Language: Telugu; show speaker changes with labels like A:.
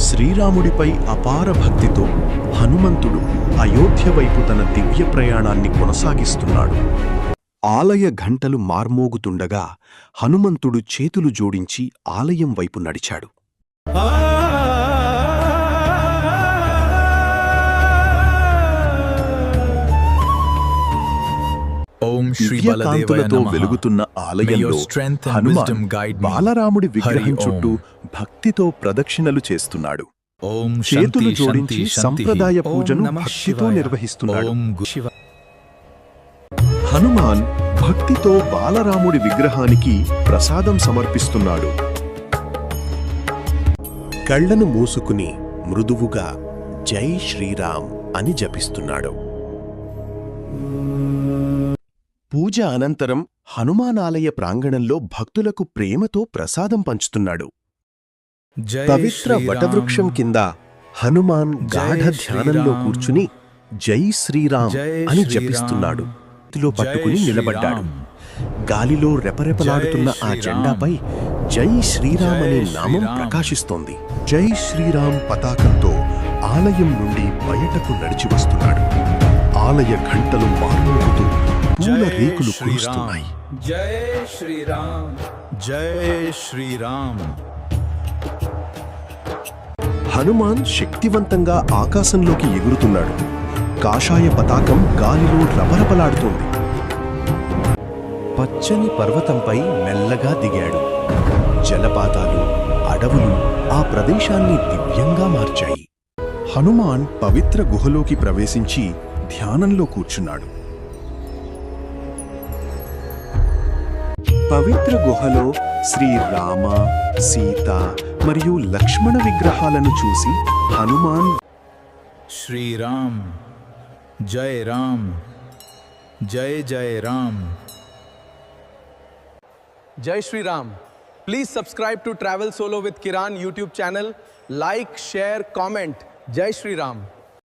A: శ్రీరాముడిపై అపార భక్తితో హనుమంతుడు అయోధ్య వైపు తన దివ్య ప్రయాణాన్ని కొనసాగిస్తున్నాడు. ఆలయ ఘంటలు మార్మోగుతుండగా హనుమంతుడు చేతులు జోడించి ఆలయం వైపు నడిచాడు. దివ్యకాంతులతో వెలుగుతున్న ఆలయంలో హనుమాన్ బాలరాముడి విగ్రహం చుట్టూ భక్తితో ప్రదక్షిణలు చేస్తున్నాడు. చేతులు జోడించి సంప్రదాయ పూజను భక్తితో నిర్వహిస్తున్నాడు. హనుమాన్ భక్తితో బాలరాముడి విగ్రహానికి ప్రసాదం సమర్పిస్తున్నాడు. కళ్లను మూసుకుని మృదువుగా జై శ్రీరామ్ అని జపిస్తున్నాడు. పూజ అనంతరం హనుమానాలయ ప్రాంగణంలో భక్తులకు ప్రేమతో ప్రసాదం పంచుతున్నాడు. పవిత్ర వటవృక్షం కింద హనుమాన్ గాఢ ధ్యానంలో కూర్చుని జై శ్రీరామ్ అని జపిస్తున్నాడు. చేతిలో పట్టుకుని నిలబడ్డాడు. గాలిలో రెపరెపలాడుతున్న ఆ జెండాపై జై శ్రీరామ్ అనే నామం ప్రకాశిస్తోంది. జై శ్రీరామ్ పతాకంతో ఆలయం నుండి బయటకు నడిచి వస్తున్నాడు. ఆలయ ఘంటలు మార్మోగుతూ పూల రేకులు కురుస్తున్నాయి.
B: జై శ్రీరామ్, జై శ్రీరామ్.
A: హనుమాన్ శక్తివంతంగా ఆకాశంలోకి ఎగురుతున్నాడు. కాషాయ పతాకం గాలిలో రపరపలాడుతోంది. పచ్చని పర్వతంపై మెల్లగా దిగాడు. జలపాతాలు, అడవులు ఆ ప్రదేశాన్ని దివ్యంగా మార్చాయి. హనుమాన్ పవిత్ర గుహలోకి ప్రవేశించి ధ్యానంలో కూర్చున్నాడు. పవిత్ర గుహలో శ్రీరామ, సీత మరియు లక్ష్మణ విగ్రహాలను చూసి హనుమాన్
B: శ్రీరామ్, జై రామ్, జై జై Ram.
C: Jai Shri Ram. Please subscribe to Travel Solo with Kiran YouTube channel. Like, share, comment. Jai Shri Ram.